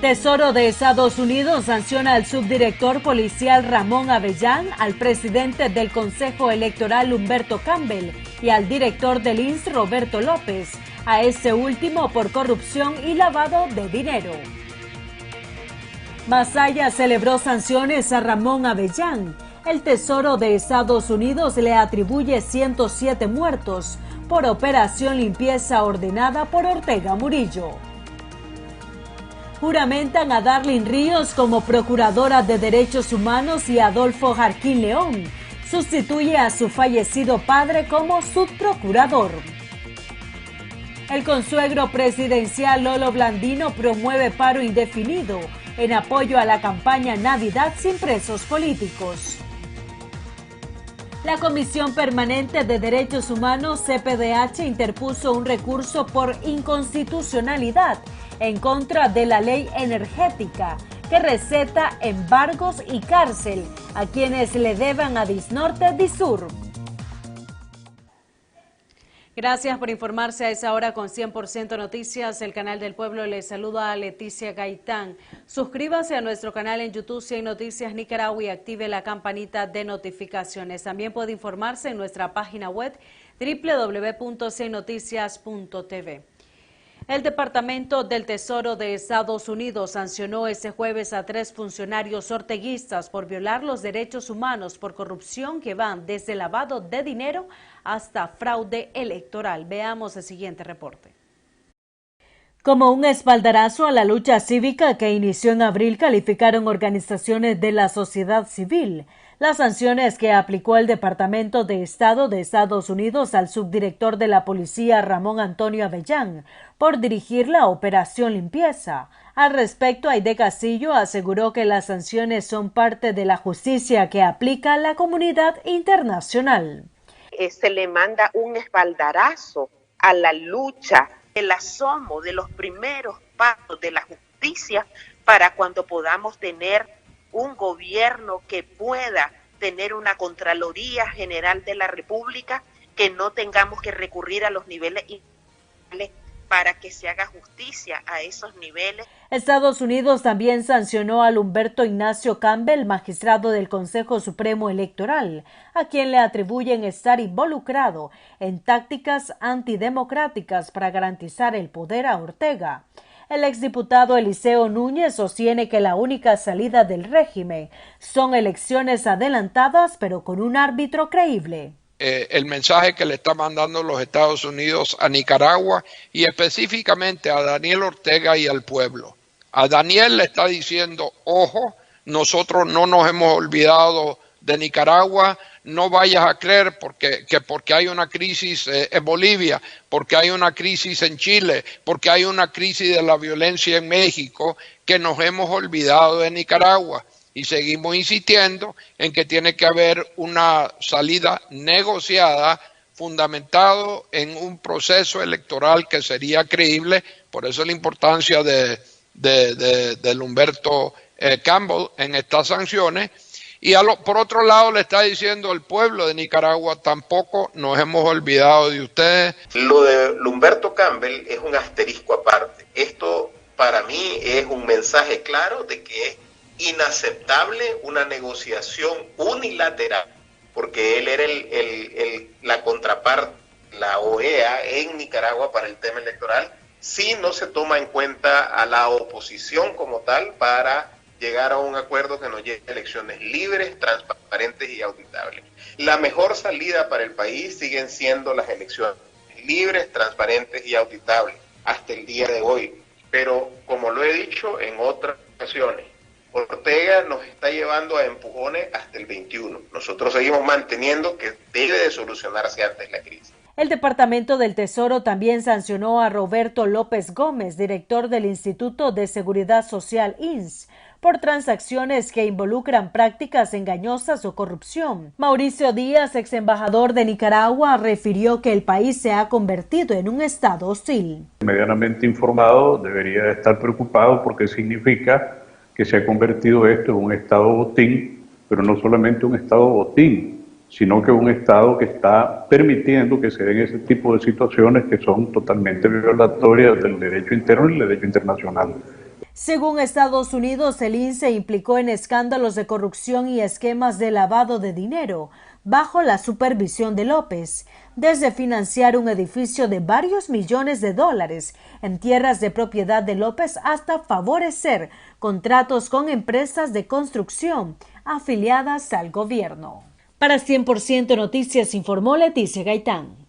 Tesoro de Estados Unidos sanciona al subdirector policial Ramón Avellán, al presidente del Consejo Electoral Humberto Campbell y al director del INS Roberto López, a este último por corrupción y lavado de dinero. Masaya celebró sanciones a Ramón Avellán. El Tesoro de Estados Unidos le atribuye 107 muertos por operación limpieza ordenada por Ortega Murillo. Juramentan a Darlene Ríos como Procuradora de Derechos Humanos y Adolfo Jarquín León sustituye a su fallecido padre como subprocurador. El consuegro presidencial Lolo Blandino promueve paro indefinido en apoyo a la campaña Navidad sin presos políticos. La Comisión Permanente de Derechos Humanos, CPDH, interpuso un recurso por inconstitucionalidad en contra de la ley energética que receta embargos y cárcel a quienes le deban a Disnorte Disur. Gracias por informarse a esa hora con 100% Noticias. El canal del pueblo le saluda a Leticia Gaitán. Suscríbase a nuestro canal en YouTube si hay Noticias Nicaragua y active la campanita de notificaciones. También puede informarse en nuestra página web www.ciennoticias.tv. El Departamento del Tesoro de Estados Unidos sancionó este jueves a 3 funcionarios orteguistas por violar los derechos humanos por corrupción que van desde lavado de dinero hasta fraude electoral. Veamos el siguiente reporte. Como un espaldarazo a la lucha cívica que inició en abril, calificaron organizaciones de la sociedad civil las sanciones que aplicó el Departamento de Estado de Estados Unidos al subdirector de la policía Ramón Antonio Avellán por dirigir la operación limpieza. Al respecto, Aide Castillo aseguró que las sanciones son parte de la justicia que aplica la comunidad internacional. Se le manda un espaldarazo a la lucha, el asomo de los primeros pasos de la justicia para cuando podamos tener un gobierno que pueda tener una Contraloría General de la República, que no tengamos que recurrir a los niveles para que se haga justicia a esos niveles. Estados Unidos también sancionó al Humberto Ignacio Campbell, magistrado del Consejo Supremo Electoral, a quien le atribuyen estar involucrado en tácticas antidemocráticas para garantizar el poder a Ortega. El exdiputado Eliseo Núñez sostiene que la única salida del régimen son elecciones adelantadas, pero con un árbitro creíble. El mensaje que le está mandando los Estados Unidos a Nicaragua y específicamente a Daniel Ortega y al pueblo. A Daniel le está diciendo, ojo, nosotros no nos hemos olvidado de Nicaragua, no vayas a creer porque hay una crisis en Bolivia, porque hay una crisis en Chile, porque hay una crisis de la violencia en México, que nos hemos olvidado de Nicaragua. Y seguimos insistiendo en que tiene que haber una salida negociada, fundamentado en un proceso electoral que sería creíble. Por eso la importancia del Humberto Campbell en estas sanciones. Y por otro lado le está diciendo al pueblo de Nicaragua, tampoco nos hemos olvidado de ustedes. Lo de Humberto Campbell es un asterisco aparte. Esto para mí es un mensaje claro de que es inaceptable una negociación unilateral, porque él era la contraparte, la OEA en Nicaragua para el tema electoral, si no se toma en cuenta a la oposición como tal para llegar a un acuerdo que nos lleve a elecciones libres, transparentes y auditables. La mejor salida para el país siguen siendo las elecciones libres, transparentes y auditables hasta el día de hoy, pero como lo he dicho en otras ocasiones, Ortega nos está llevando a empujones hasta el 21. Nosotros seguimos manteniendo que debe de solucionarse antes la crisis. El Departamento del Tesoro también sancionó a Roberto López Gómez, director del Instituto de Seguridad Social INS, por transacciones que involucran prácticas engañosas o corrupción. Mauricio Díaz, ex embajador de Nicaragua, refirió que el país se ha convertido en un estado hostil. Medianamente informado debería estar preocupado porque significa que se ha convertido esto en un estado botín, pero no solamente un estado botín, sino que un estado que está permitiendo que se den ese tipo de situaciones que son totalmente violatorias del derecho interno y el derecho internacional. Según Estados Unidos, el INS se implicó en escándalos de corrupción y esquemas de lavado de dinero bajo la supervisión de López, desde financiar un edificio de varios millones de dólares en tierras de propiedad de López hasta favorecer contratos con empresas de construcción afiliadas al gobierno. Para 100% Noticias informó Leticia Gaitán.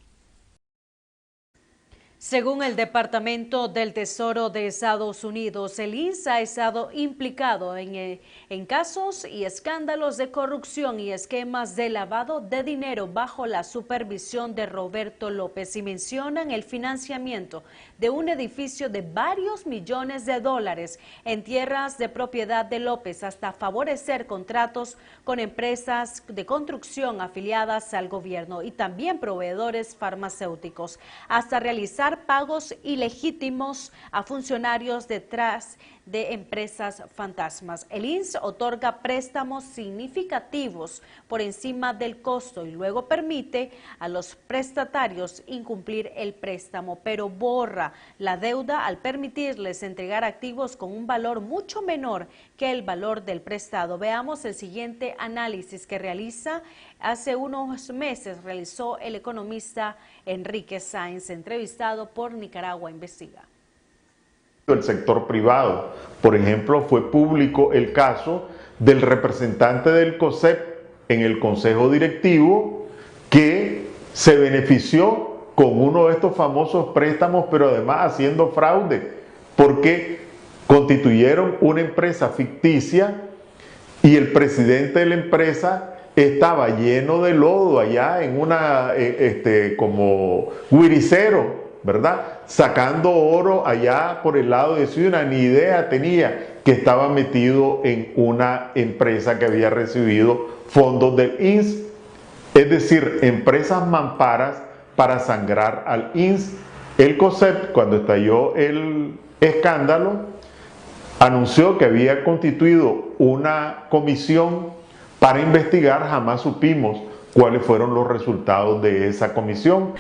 Según el Departamento del Tesoro de Estados Unidos, el INS ha estado implicado en casos y escándalos de corrupción y esquemas de lavado de dinero bajo la supervisión de Roberto López y mencionan el financiamiento de un edificio de varios millones de dólares en tierras de propiedad de López hasta favorecer contratos con empresas de construcción afiliadas al gobierno y también proveedores farmacéuticos, hasta realizar pagos ilegítimos a funcionarios detrás de empresas fantasmas. El INS otorga préstamos significativos por encima del costo y luego permite a los prestatarios incumplir el préstamo, pero borra la deuda al permitirles entregar activos con un valor mucho menor que el valor del prestado. Veamos el siguiente análisis que hace unos meses realizó el economista Enrique Sáenz, entrevistado por Nicaragua Investiga. El sector privado. Por ejemplo, fue público el caso del representante del COSEP en el Consejo Directivo que se benefició con uno de estos famosos préstamos, pero además haciendo fraude, porque constituyeron una empresa ficticia y el presidente de la empresa estaba lleno de lodo allá en una, como guiricero, ¿verdad? Sacando oro allá por el lado de Ciudad, ni idea tenía que estaba metido en una empresa que había recibido fondos del INS, es decir, empresas mamparas para sangrar al INS. El COSEP, cuando estalló el escándalo, anunció que había constituido una comisión para investigar. Jamás supimos cuáles fueron los resultados de esa comisión.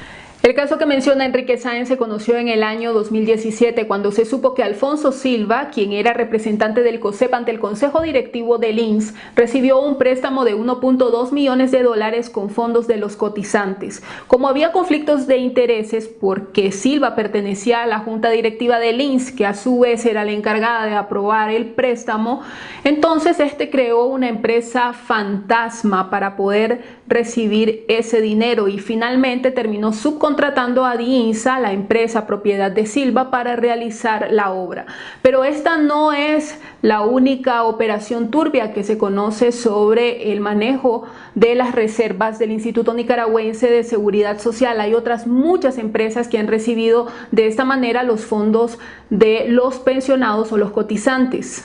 El caso que menciona Enrique Sáenz se conoció en el año 2017 cuando se supo que Alfonso Silva, quien era representante del COSEP ante el Consejo Directivo del INS, recibió un préstamo de 1.2 millones de dólares con fondos de los cotizantes. Como había conflictos de intereses porque Silva pertenecía a la Junta Directiva del INS, que a su vez era la encargada de aprobar el préstamo, entonces creó una empresa fantasma para poder recibir ese dinero y finalmente terminó subcontratando a DINSA, la empresa propiedad de Silva, para realizar la obra. Pero esta no es la única operación turbia que se conoce sobre el manejo de las reservas del Instituto Nicaragüense de Seguridad Social. Hay otras muchas empresas que han recibido de esta manera los fondos de los pensionados o los cotizantes.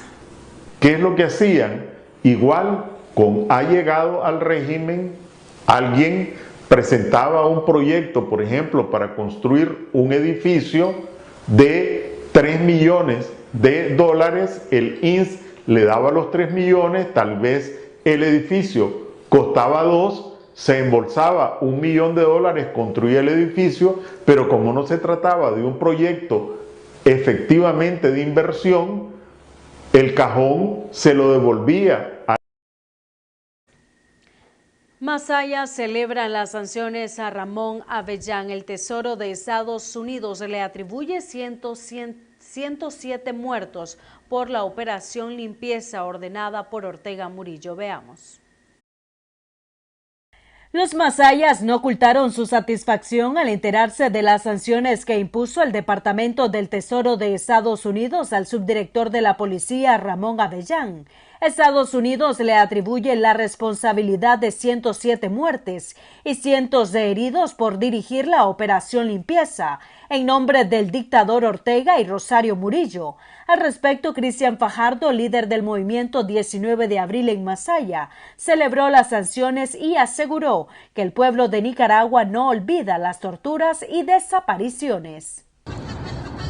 ¿Qué es lo que hacían? Igual, ha llegado al régimen, alguien presentaba un proyecto, por ejemplo, para construir un edificio de 3 millones de dólares, el INS le daba los 3 millones, tal vez el edificio costaba 2, se embolsaba 1 millón de dólares, construía el edificio, pero como no se trataba de un proyecto efectivamente de inversión, el cajón se lo devolvía a... Masaya celebra las sanciones a Ramón Avellán. El Tesoro de Estados Unidos le atribuye 107 muertos por la operación limpieza ordenada por Ortega Murillo. Veamos. Los masayas no ocultaron su satisfacción al enterarse de las sanciones que impuso el Departamento del Tesoro de Estados Unidos al subdirector de la policía, Ramón Avellán. Estados Unidos le atribuye la responsabilidad de 107 muertes y cientos de heridos por dirigir la operación limpieza en nombre del dictador Ortega y Rosario Murillo. Al respecto, Cristian Fajardo, líder del movimiento 19 de abril en Masaya, celebró las sanciones y aseguró que el pueblo de Nicaragua no olvida las torturas y desapariciones.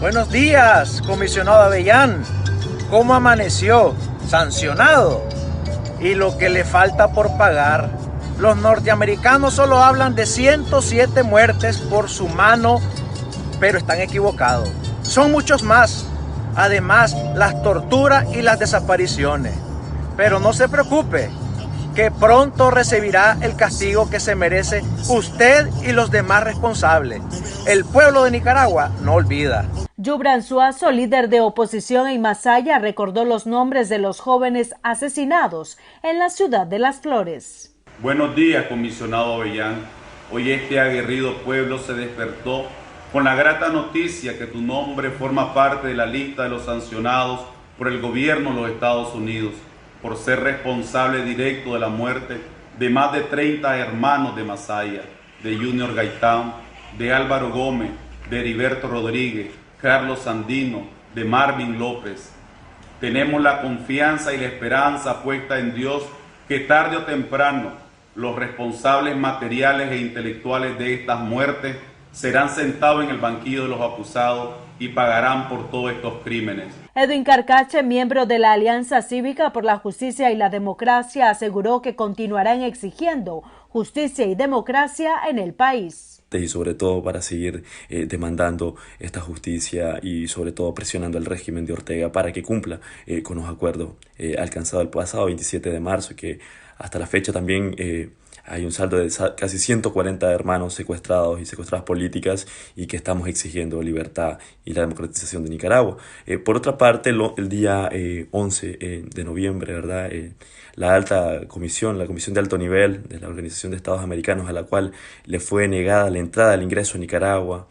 Buenos días, comisionado Avellán. ¿Cómo amaneció? Sancionado. Y lo que le falta por pagar. Los norteamericanos solo hablan de 107 muertes por su mano, pero están equivocados. Son muchos más. Además, las torturas y las desapariciones. Pero no se preocupe, que pronto recibirá el castigo que se merece usted y los demás responsables. El pueblo de Nicaragua no olvida. Yubran Suazo, líder de oposición en Masaya, recordó los nombres de los jóvenes asesinados en la ciudad de Las Flores. Buenos días, comisionado Avellán. Hoy este aguerrido pueblo se despertó con la grata noticia que tu nombre forma parte de la lista de los sancionados por el gobierno de los Estados Unidos por ser responsable directo de la muerte de más de 30 hermanos de Masaya, de Junior Gaitán, de Álvaro Gómez, de Heriberto Rodríguez, Carlos Sandino, de Marvin López. Tenemos la confianza y la esperanza puesta en Dios que tarde o temprano los responsables materiales e intelectuales de estas muertes serán sentados en el banquillo de los acusados y pagarán por todos estos crímenes. Edwin Carcache, miembro de la Alianza Cívica por la Justicia y la Democracia, aseguró que continuarán exigiendo justicia y democracia en el país. Y sobre todo para seguir demandando esta justicia y sobre todo presionando al régimen de Ortega para que cumpla con los acuerdos alcanzados el pasado 27 de marzo, que hasta la fecha también hay un saldo de casi 140 hermanos secuestrados y secuestradas políticas y que estamos exigiendo libertad y la democratización de Nicaragua. Por otra parte, el día 11 de noviembre, ¿verdad? La Comisión de Alto Nivel de la Organización de Estados Americanos, a la cual le fue negada la entrada al ingreso a Nicaragua,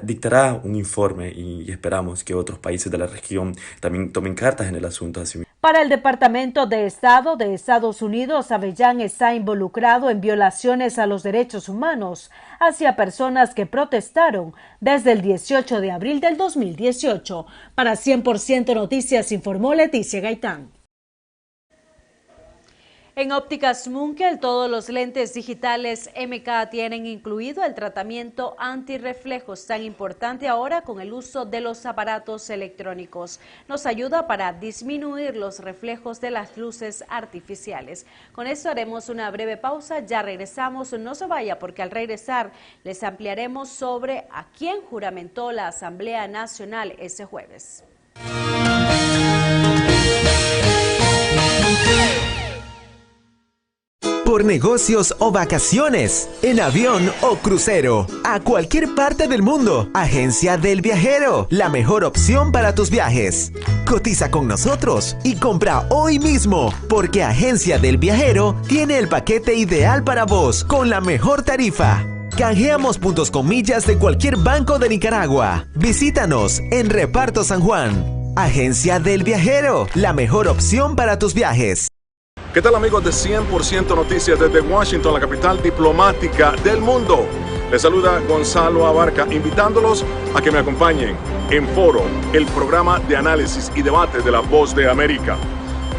dictará un informe y esperamos que otros países de la región también tomen cartas en el asunto. Para el Departamento de Estado de Estados Unidos, Avellán está involucrado en violaciones a los derechos humanos hacia personas que protestaron desde el 18 de abril del 2018. Para 100% Noticias informó Leticia Gaitán. En Ópticas Munkel, todos los lentes digitales MK tienen incluido el tratamiento antirreflejos, tan importante ahora con el uso de los aparatos electrónicos. Nos ayuda para disminuir los reflejos de las luces artificiales. Con esto haremos una breve pausa, ya regresamos, no se vaya porque al regresar les ampliaremos sobre a quién juramentó la Asamblea Nacional ese jueves. Por negocios o vacaciones, en avión o crucero, a cualquier parte del mundo. Agencia del Viajero, la mejor opción para tus viajes. Cotiza con nosotros y compra hoy mismo, porque Agencia del Viajero tiene el paquete ideal para vos con la mejor tarifa. Canjeamos puntos con millas de cualquier banco de Nicaragua. Visítanos en Reparto San Juan. Agencia del Viajero, la mejor opción para tus viajes. ¿Qué tal, amigos de 100% Noticias desde Washington, la capital diplomática del mundo? Les saluda Gonzalo Abarca, invitándolos a que me acompañen en Foro, el programa de análisis y debate de La Voz de América.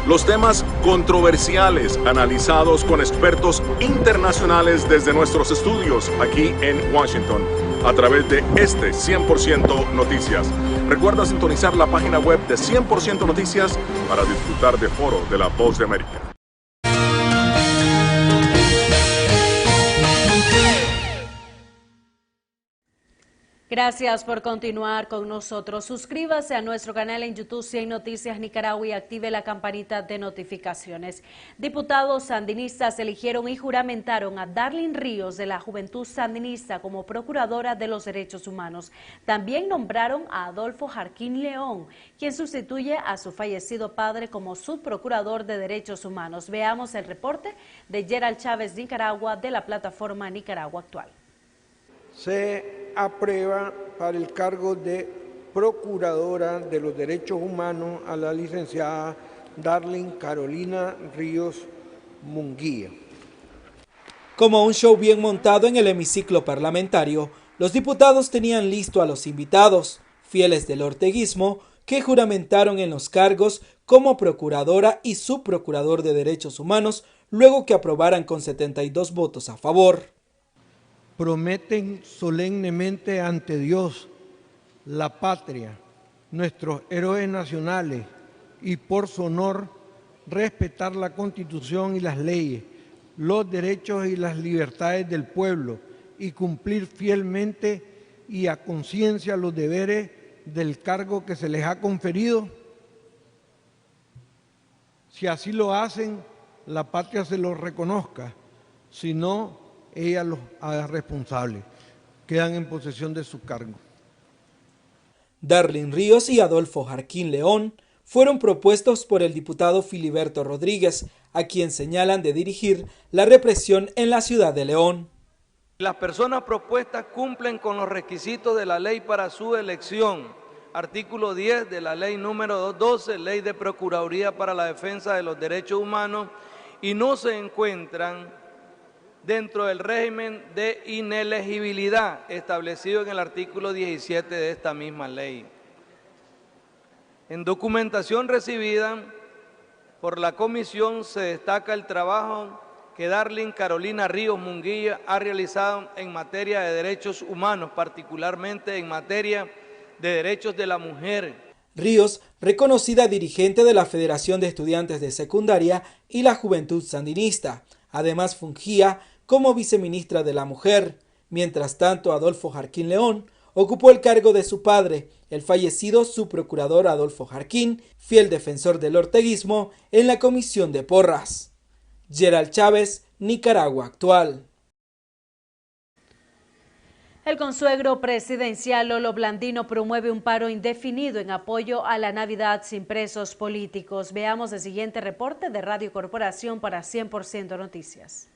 Los temas controversiales analizados con expertos internacionales desde nuestros estudios aquí en Washington, a través de este 100% Noticias. Recuerda sintonizar la página web de 100% Noticias para disfrutar de Foro de La Voz de América. Gracias por continuar con nosotros. Suscríbase a nuestro canal en YouTube 100 Noticias Nicaragua y active la campanita de notificaciones. Diputados sandinistas eligieron y juramentaron a Darlene Ríos de la Juventud Sandinista como Procuradora de los Derechos Humanos. También nombraron a Adolfo Jarquín León, quien sustituye a su fallecido padre como Subprocurador de Derechos Humanos. Veamos el reporte de Gerald Chávez Nicaragua de la plataforma Nicaragua Actual. Se aprueba para el cargo de Procuradora de los Derechos Humanos a la licenciada Darlene Carolina Ríos Munguía. Como un show bien montado en el hemiciclo parlamentario, los diputados tenían listo a los invitados, fieles del orteguismo, que juramentaron en los cargos como Procuradora y Subprocurador de Derechos Humanos, luego que aprobaran con 72 votos a favor. Prometen solemnemente ante Dios, la patria, nuestros héroes nacionales y por su honor respetar la Constitución y las leyes, los derechos y las libertades del pueblo y cumplir fielmente y a conciencia los deberes del cargo que se les ha conferido. Si así lo hacen, la patria se los reconozca, si no, ella los haga responsables. Quedan en posesión de su cargo. Darlene Ríos y Adolfo Jarquín León fueron propuestos por el diputado Filiberto Rodríguez, a quien señalan de dirigir la represión en la ciudad de León. Las personas propuestas cumplen con los requisitos de la ley para su elección. Artículo 10 de la ley número 212, Ley de Procuraduría para la Defensa de los Derechos Humanos, y no se encuentran dentro del régimen de inelegibilidad establecido en el artículo 17 de esta misma ley. En documentación recibida por la comisión se destaca el trabajo que Darlene Carolina Ríos Munguía ha realizado en materia de derechos humanos, particularmente en materia de derechos de la mujer. Ríos, reconocida dirigente de la Federación de Estudiantes de Secundaria y la Juventud Sandinista, además fungía como viceministra de la Mujer. Mientras tanto, Adolfo Jarquín León ocupó el cargo de su padre, el fallecido subprocurador Adolfo Jarquín, fiel defensor del orteguismo en la Comisión de Porras. Gerald Chávez, Nicaragua Actual. El consuegro presidencial Lolo Blandino promueve un paro indefinido en apoyo a la Navidad sin presos políticos. Veamos el siguiente reporte de Radio Corporación para 100% Noticias.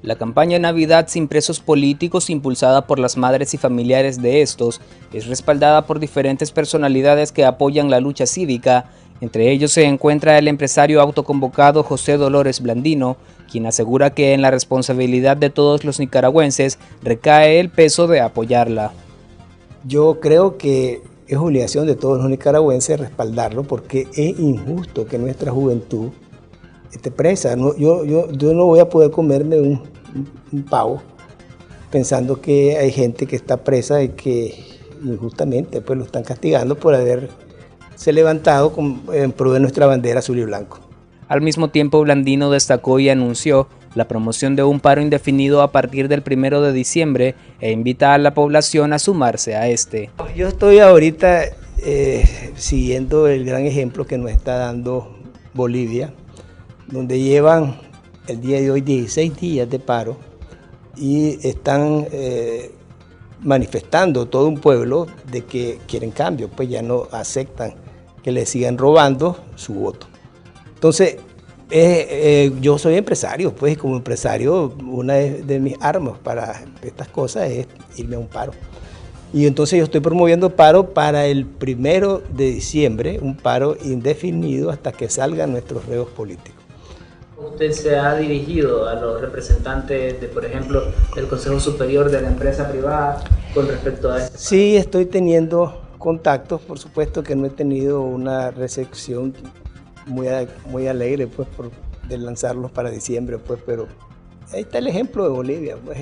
La campaña Navidad sin presos políticos, impulsada por las madres y familiares de estos, es respaldada por diferentes personalidades que apoyan la lucha cívica. Entre ellos se encuentra el empresario autoconvocado José Dolores Blandino, quien asegura que en la responsabilidad de todos los nicaragüenses recae el peso de apoyarla. Yo creo que es obligación de todos los nicaragüenses respaldarlo, porque es injusto que nuestra juventud esté presa. Yo no voy a poder comerme un pavo pensando que hay gente que está presa y que injustamente pues lo están castigando por haberse levantado en pro de nuestra bandera azul y blanco. Al mismo tiempo, Blandino destacó y anunció la promoción de un paro indefinido a partir del 1 de diciembre e invita a la población a sumarse a este. Yo estoy ahorita siguiendo el gran ejemplo que nos está dando Bolivia, donde llevan el día de hoy 16 días de paro y están manifestando todo un pueblo de que quieren cambio, pues ya no aceptan que le sigan robando su voto. Entonces, yo soy empresario, pues como empresario una de mis armas para estas cosas es irme a un paro. Y entonces yo estoy promoviendo paro para el 1 de diciembre, un paro indefinido hasta que salgan nuestros reos políticos. ¿Usted se ha dirigido a los representantes de, por ejemplo, del Consejo Superior de la empresa privada con respecto a esto? Sí, estoy teniendo contactos, por supuesto que no he tenido una recepción muy alegre pues de lanzarlos para diciembre, pues, pero ahí está el ejemplo de Bolivia, pues,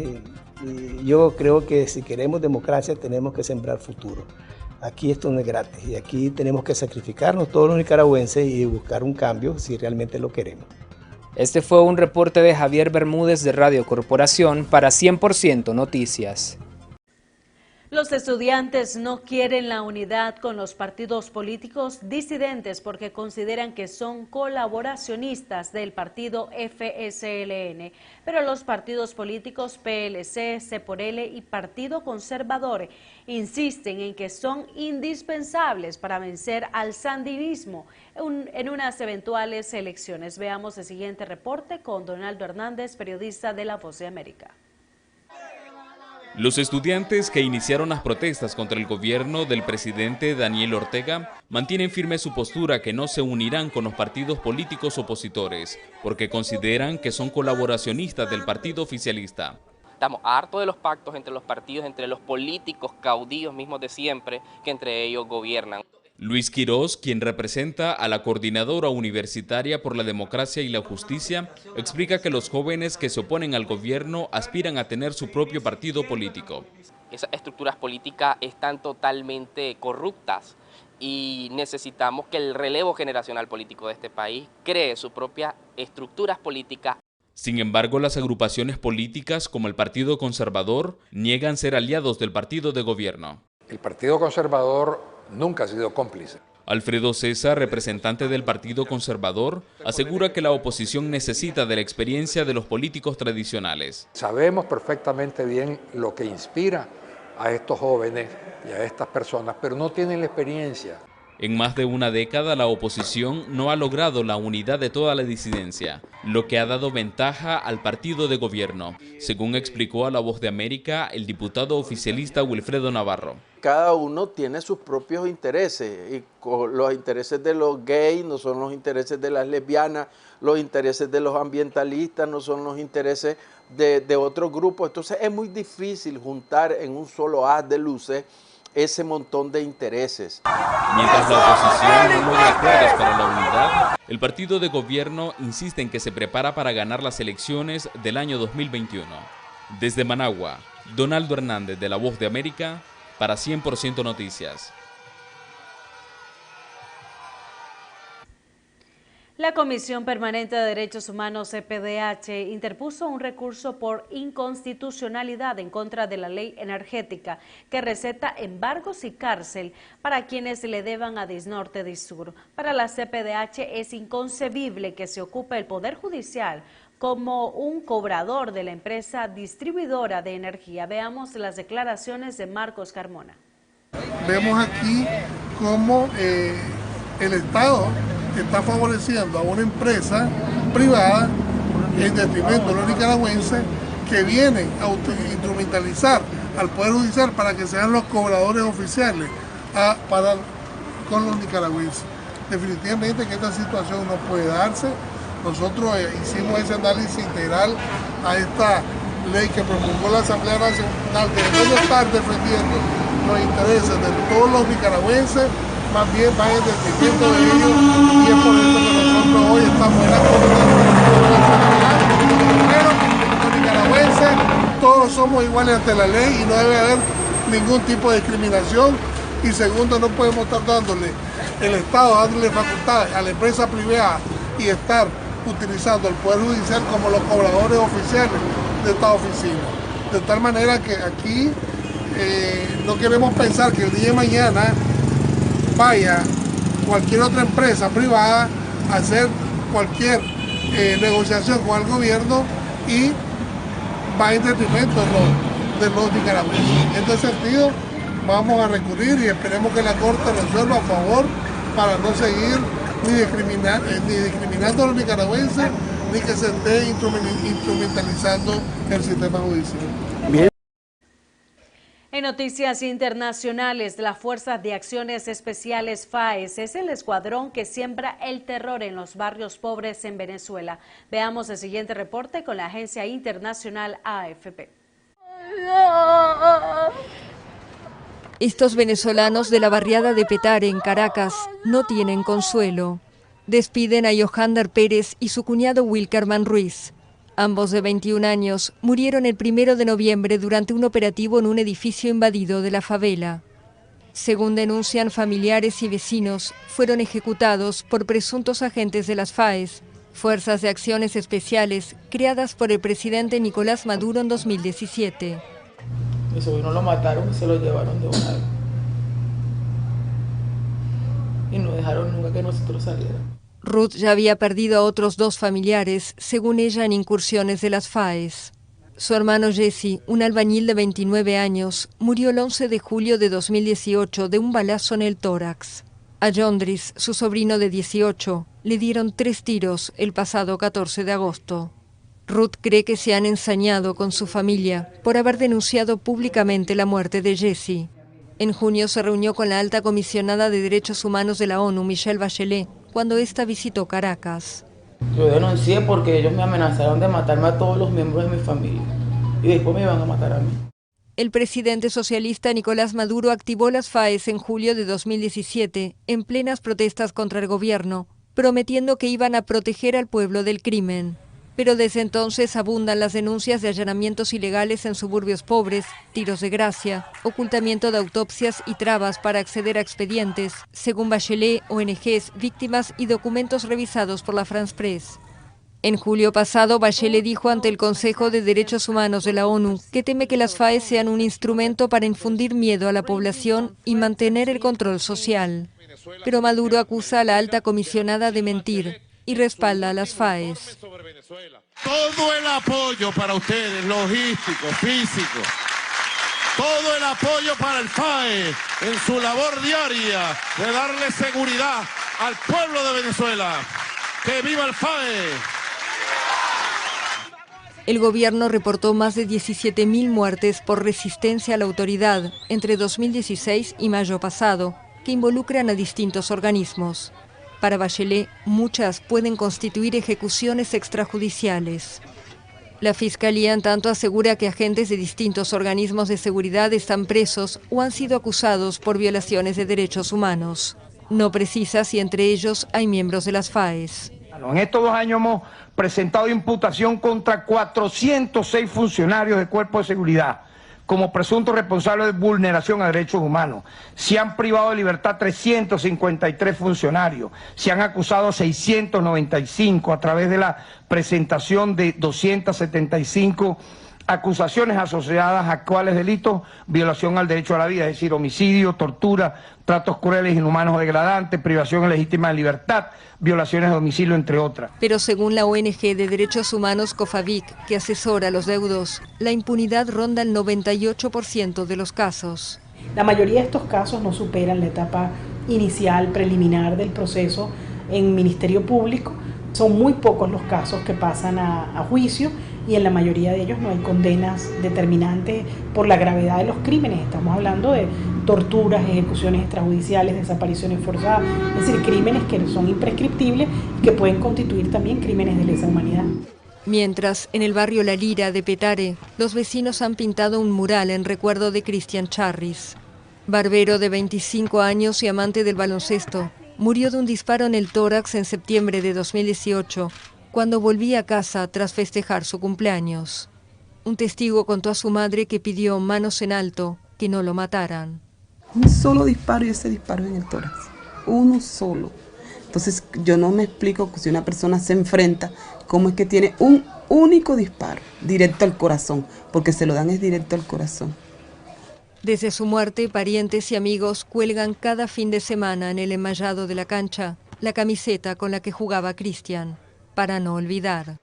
y yo creo que si queremos democracia tenemos que sembrar futuro. Aquí esto no es gratis y aquí tenemos que sacrificarnos todos los nicaragüenses y buscar un cambio si realmente lo queremos. Este fue un reporte de Javier Bermúdez de Radio Corporación para 100% Noticias. Los estudiantes no quieren la unidad con los partidos políticos disidentes porque consideran que son colaboracionistas del partido FSLN, pero los partidos políticos PLC, C por L y Partido Conservador insisten en que son indispensables para vencer al sandinismo en unas eventuales elecciones. Veamos el siguiente reporte con Donaldo Hernández, periodista de La Voz de América. Los estudiantes que iniciaron las protestas contra el gobierno del presidente Daniel Ortega mantienen firme su postura que no se unirán con los partidos políticos opositores porque consideran que son colaboracionistas del partido oficialista. Estamos hartos de los pactos entre los partidos, entre los políticos caudillos mismos de siempre, que entre ellos gobiernan. Luis Quirós, quien representa a la Coordinadora Universitaria por la Democracia y la Justicia, explica que los jóvenes que se oponen al gobierno aspiran a tener su propio partido político. Esas estructuras políticas están totalmente corruptas y necesitamos que el relevo generacional político de este país cree sus propias estructuras políticas. Sin embargo, las agrupaciones políticas como el Partido Conservador niegan ser aliados del partido de gobierno. El Partido Conservador nunca ha sido cómplice. Alfredo César, representante del Partido Conservador, asegura que la oposición necesita de la experiencia de los políticos tradicionales. Sabemos perfectamente bien lo que inspira a estos jóvenes y a estas personas, pero no tienen la experiencia. En más de una década, la oposición no ha logrado la unidad de toda la disidencia, lo que ha dado ventaja al partido de gobierno, según explicó a La Voz de América el diputado oficialista Wilfredo Navarro. Cada uno tiene sus propios intereses, y los intereses de los gays no son los intereses de las lesbianas, los intereses de los ambientalistas no son los intereses de otros grupos. Entonces es muy difícil juntar en un solo haz de luces ese montón de intereses. Mientras la oposición no logra acuerdos para la unidad, el partido de gobierno insiste en que se prepara para ganar las elecciones del año 2021. Desde Managua, Donaldo Hernández de La Voz de América, para 100% Noticias. La Comisión Permanente de Derechos Humanos, CPDH, interpuso un recurso por inconstitucionalidad en contra de la ley energética que receta embargos y cárcel para quienes le deban a Disnorte Disur. Para la CPDH es inconcebible que se ocupe el Poder Judicial como un cobrador de la empresa distribuidora de energía. Veamos las declaraciones de Marcos Carmona. Vemos aquí cómo el Estado está favoreciendo a una empresa privada en detrimento de los nicaragüenses que vienen a instrumentalizar al Poder Judicial para que sean los cobradores oficiales con los nicaragüenses. Definitivamente que esta situación no puede darse. Nosotros hicimos ese análisis integral a esta ley que promulgó la Asamblea Nacional, que debe de estar defendiendo los intereses de todos los nicaragüenses, más bien va en detrimento de ellos, y es por eso que nosotros hoy estamos en la comunidad. Pero los nicaragüenses todos somos iguales ante la ley y no debe haber ningún tipo de discriminación. Y segundo, no podemos estar dándole el Estado, dándole facultades a la empresa privada y estar utilizando el Poder Judicial como los cobradores oficiales de esta oficina. De tal manera que aquí no queremos pensar que el día de mañana vaya cualquier otra empresa privada a hacer cualquier negociación con el gobierno y va en detrimento de los nicaragüenses. En este sentido, vamos a recurrir y esperemos que la Corte resuelva a favor para no seguir ni discriminando a los nicaragüenses, ni que se esté instrumentalizando el sistema judicial. Bien. En noticias internacionales, las Fuerzas de Acciones Especiales FAES es el escuadrón que siembra el terror en los barrios pobres en Venezuela. Veamos el siguiente reporte con la agencia internacional AFP. Estos venezolanos de la barriada de Petare, en Caracas, no tienen consuelo. Despiden a Johander Pérez y su cuñado Wilkerman Ruiz. Ambos de 21 años murieron el 1 de noviembre durante un operativo en un edificio invadido de la favela. Según denuncian familiares y vecinos, fueron ejecutados por presuntos agentes de las FAES, Fuerzas de Acciones Especiales, creadas por el presidente Nicolás Maduro en 2017. Mi sobrino lo mataron y se lo llevaron de una vez. Y no dejaron nunca que nosotros saliéramos. Ruth ya había perdido a otros 2 familiares, según ella, en incursiones de las FAES. Su hermano Jesse, un albañil de 29 años, murió el 11 de julio de 2018 de un balazo en el tórax. A Jondris, su sobrino de 18, le dieron 3 tiros el pasado 14 de agosto. Ruth cree que se han ensañado con su familia por haber denunciado públicamente la muerte de Jesse. En junio se reunió con la alta comisionada de Derechos Humanos de la ONU, Michelle Bachelet, cuando ésta visitó Caracas. Yo denuncié porque ellos me amenazaron de matarme a todos los miembros de mi familia y después me iban a matar a mí. El presidente socialista Nicolás Maduro activó las FAES en julio de 2017 en plenas protestas contra el gobierno, prometiendo que iban a proteger al pueblo del crimen. Pero desde entonces abundan las denuncias de allanamientos ilegales en suburbios pobres, tiros de gracia, ocultamiento de autopsias y trabas para acceder a expedientes, según Bachelet, ONGs, víctimas y documentos revisados por la France Press. En julio pasado, Bachelet dijo ante el Consejo de Derechos Humanos de la ONU que teme que las FAES sean un instrumento para infundir miedo a la población y mantener el control social. Pero Maduro acusa a la alta comisionada de mentir y respalda a las FAES. Todo el apoyo para ustedes, logístico, físico, todo el apoyo para el FAE en su labor diaria de darle seguridad al pueblo de Venezuela. ¡Que viva el FAE! El gobierno reportó más de 17.000 muertes por resistencia a la autoridad entre 2016 y mayo pasado, que involucran a distintos organismos. Para Bachelet, muchas pueden constituir ejecuciones extrajudiciales. La Fiscalía, en tanto, asegura que agentes de distintos organismos de seguridad están presos o han sido acusados por violaciones de derechos humanos. No precisa si entre ellos hay miembros de las FAES. En estos 2 años hemos presentado imputación contra 406 funcionarios del Cuerpo de Seguridad como presuntos responsables de vulneración a derechos humanos. Se han privado de libertad 353 funcionarios, se han acusado a 695 a través de la presentación de 275 acusaciones asociadas a cuáles delitos: violación al derecho a la vida, es decir, homicidio, tortura, tratos crueles, inhumanos o degradantes, privación ilegítima de libertad, violaciones de domicilio, entre otras. Pero según la ONG de Derechos Humanos COFAVIC, que asesora a los deudos, la impunidad ronda el 98% de los casos. La mayoría de estos casos no superan la etapa inicial, preliminar del proceso en Ministerio Público. Son muy pocos los casos que pasan a juicio y en la mayoría de ellos no hay condenas determinantes por la gravedad de los crímenes. Estamos hablando de torturas, ejecuciones extrajudiciales, desapariciones forzadas, es decir, crímenes que son imprescriptibles y que pueden constituir también crímenes de lesa humanidad. Mientras, en el barrio La Lira de Petare, los vecinos han pintado un mural en recuerdo de Cristian Charris. Barbero de 25 años y amante del baloncesto, murió de un disparo en el tórax en septiembre de 2018, cuando volvía a casa tras festejar su cumpleaños. Un testigo contó a su madre que pidió manos en alto que no lo mataran. Un solo disparo y ese disparo en el tórax, uno solo. Entonces yo no me explico que si una persona se enfrenta, cómo es que tiene un único disparo directo al corazón, porque se lo dan es directo al corazón. Desde su muerte, parientes y amigos cuelgan cada fin de semana en el enmayado de la cancha la camiseta con la que jugaba Cristian, para no olvidar.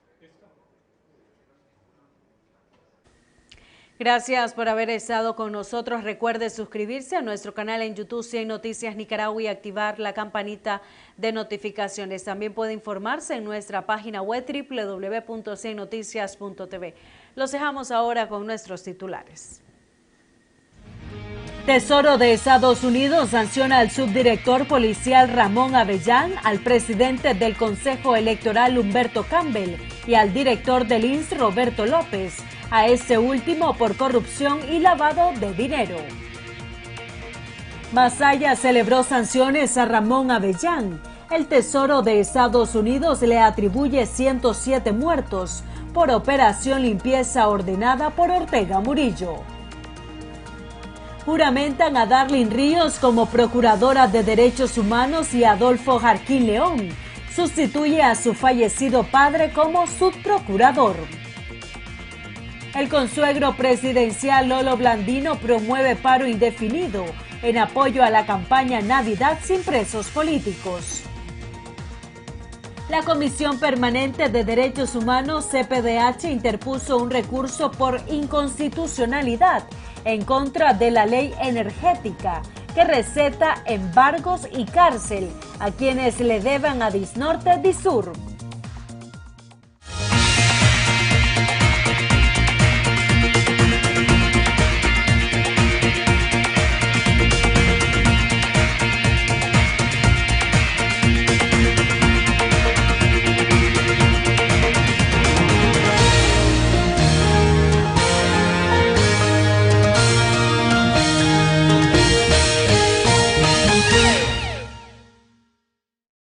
Gracias por haber estado con nosotros. Recuerde suscribirse a nuestro canal en YouTube 100 Noticias Nicaragua y activar la campanita de notificaciones. También puede informarse en nuestra página web www.100noticias.tv. Los dejamos ahora con nuestros titulares. Tesoro de Estados Unidos sanciona al subdirector policial Ramón Avellán, al presidente del Consejo Electoral Humberto Campbell y al director del INS Roberto López, a este último por corrupción y lavado de dinero. Masaya celebró sanciones a Ramón Avellán. El Tesoro de Estados Unidos le atribuye 107 muertos por operación limpieza ordenada por Ortega Murillo. Juramentan a Darlene Ríos como procuradora de derechos humanos y Adolfo Jarquín León sustituye a su fallecido padre como subprocurador. El consuegro presidencial Lolo Blandino promueve paro indefinido en apoyo a la campaña Navidad sin presos políticos. La Comisión Permanente de Derechos Humanos, CPDH, interpuso un recurso por inconstitucionalidad en contra de la ley energética que receta embargos y cárcel a quienes le deban a Disnorte Disur.